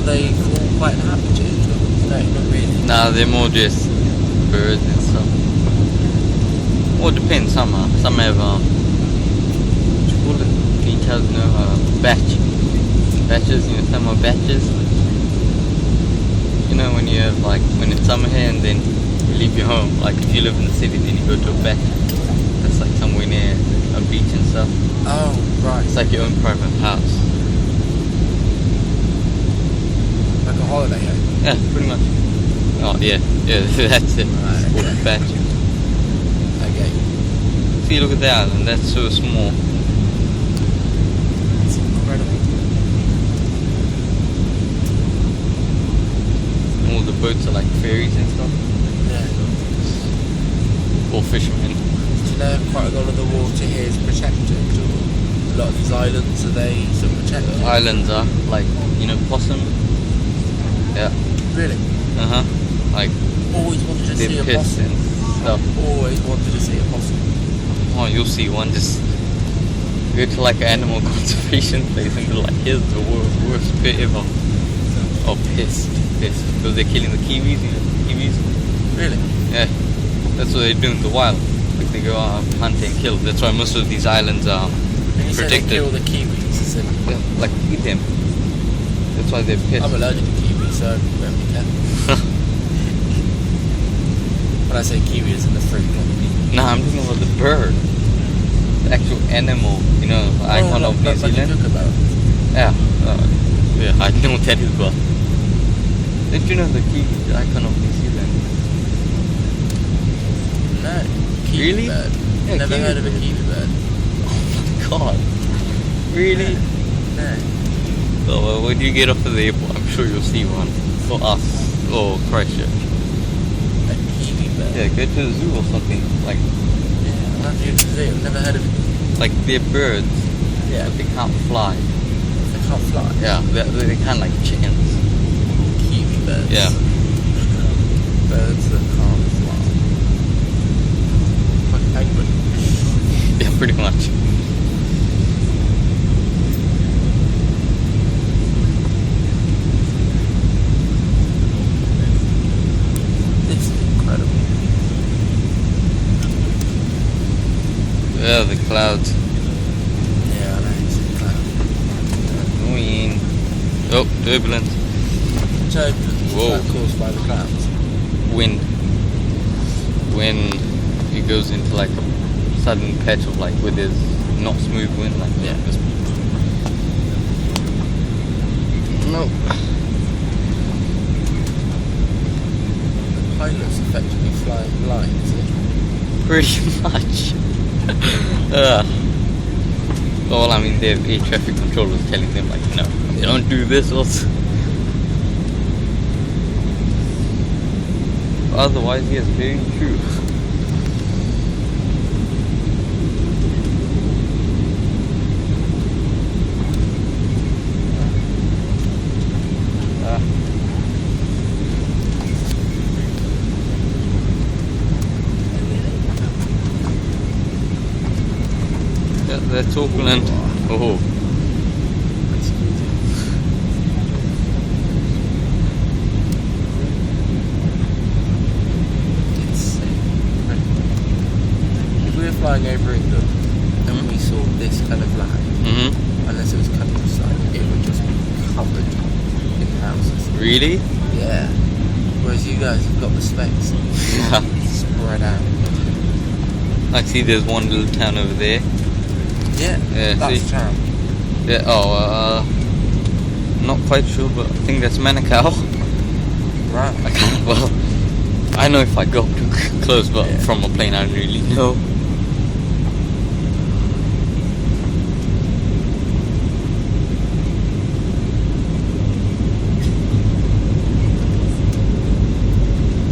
Are they all quite happy to? No, not really. Nah, they're more just birds and stuff. Well, it depends. Some have what you call it? Details, batches. Some are batches. When you have when it's summer here and then you leave your home. Like if you live in the city, then you go to a batch. That's like somewhere near a beach and stuff. Oh, right. It's like your own private house. Like a holiday home? Yeah, pretty much. Oh, yeah, that's it. Right, It's called okay. a batch. Okay. See, look at the island, that's so small. It's incredible. All the boats are like ferries and stuff. Yeah. Or fishermen. Do you know quite a lot of the water here is protected? Or a lot of these islands, are they sort of protected? Islands are, possum. Yeah. Really? Uh-huh. Like, Always wanted to see they're a pissed possum. and stuff. Always wanted to see a possum. Oh, you'll see one. Just go to like an animal conservation place and be like, here's the worst pit ever. Oh, pissed. Because they're killing the kiwis, kiwis. Really? Yeah. That's what they do in the wild. Like they go out hunting and kill. That's why most of these islands are When you say they protected. kill the kiwis, is it? Yeah, like eat them. That's why they're pissed. I'm allergic to kiwis, so don't be careful. When I say kiwi, it's in the fruit, not the meat. Nah, I'm talking about the bird. The actual animal, the icon of New like Zealand. you talk about. Yeah. I know what that is, but did you know the kiwi, the icon of New Zealand? No. Kiwi Really? bird. Yeah, Never kiwi heard of a bird. kiwi bird. God. Really? No. So when you get off of the airport, I'm sure you'll see one. For us. Or Christchurch. A kiwi bird. Yeah, go to the zoo or something. Like Yeah, I'll have to go to the zoo. I've never heard of it. like they're birds, Yeah. but they can't fly. They can't fly. Yeah, they're kind of like chickens. Kiwi birds. Yeah. Birds that can't fly. Like a penguin. Yeah, pretty much. This is incredible. Yeah, the clouds. Yeah, I know. It's incredible. Annoying. Oh, turbulence. Turbulence Whoa. is caused by the clouds. Wind. When it goes into like a sudden patch of like where there's not smooth wind, like Yeah. this. No. The pilot's effectively flying blind, is it? Pretty much. Well, I mean, their air traffic controllers telling them like, no, you don't do this. Also. Otherwise, yes, very true. That's Auckland. Oh. If we were flying over England and we saw this kind of land, unless it was countryside, it would just be covered in houses. Really? Yeah. Whereas you guys have got the space. Yeah. Spread out. I see there's one little town over there. Yeah, Yeah, that's see? town. Yeah, not quite sure, but I think that's Manukau. Right. I know if I go too close, but Yeah. from a plane I don't really know.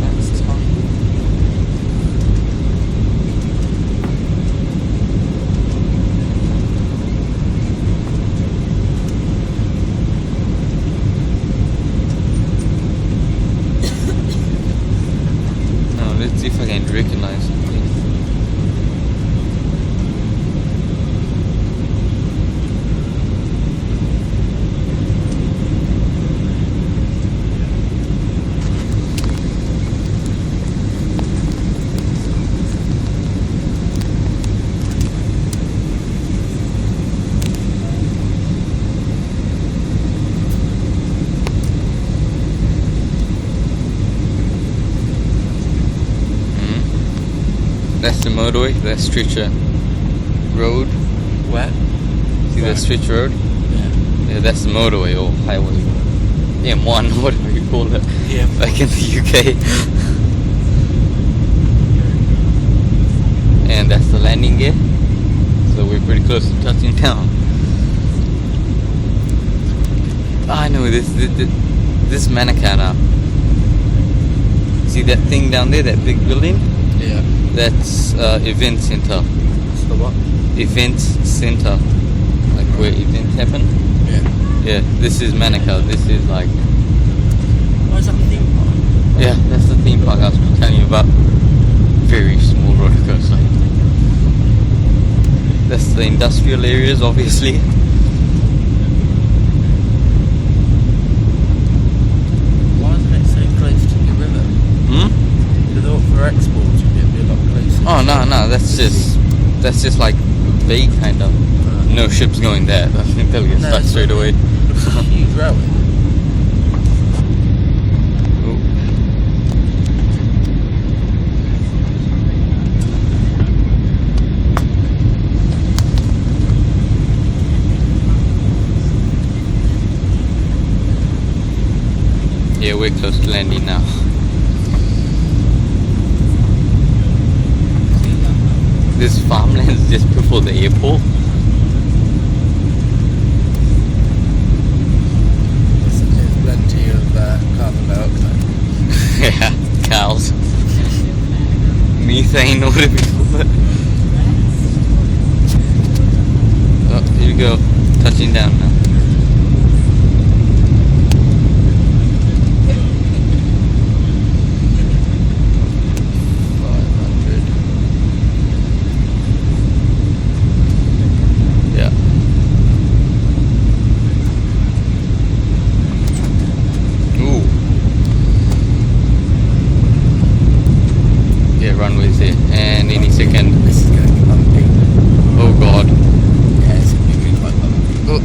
That's town. Now let's see if I can recognize something. That's the motorway. That's Stretcher Road. Where? See that Stretcher Road? Yeah. Yeah, that's the motorway or highway. M1, whatever you call it. Yeah. Back in the UK. And that's the landing gear. So we're pretty close to touching down. I know this Manukau now. See that thing down there, that big building? Yeah. That's event center. What's the what? Event center, like where events happen. Yeah. Yeah, this is Manukau. This is like, Oh, is that the theme park? yeah, that's the theme park I was telling you about. Very small roller coaster. That's the industrial areas, obviously. Why isn't it so close to the river? I thought for exports it'd be a lot closer. Oh no, that's just like bay kind of. No ships going there. They'll get stuck it's straight not. away. Huge railway. Yeah, we're close to landing now. This farmland is just before the airport. There's plenty of carbon dioxide. Yeah, cows. Methane, or whatever you call it. Oh, here we go. Touching down now. Runways here, and any second. This is going to be bumpy. Oh god. Yeah, it's going to be quite bumpy. Oh.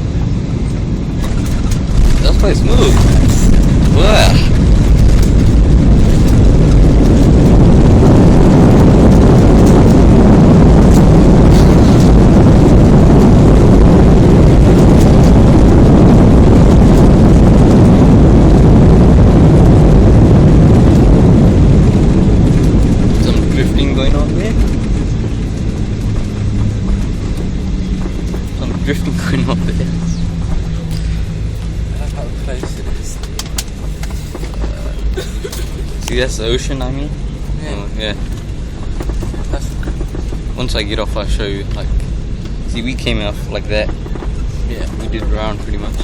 That's quite smooth. Wow. Drifting going on there. I love how close it is. See, that's the ocean, I mean? Yeah. Oh, yeah. That's, once I get off, I'll show you. Like, see, we came off like that. yeah. We did it around pretty much.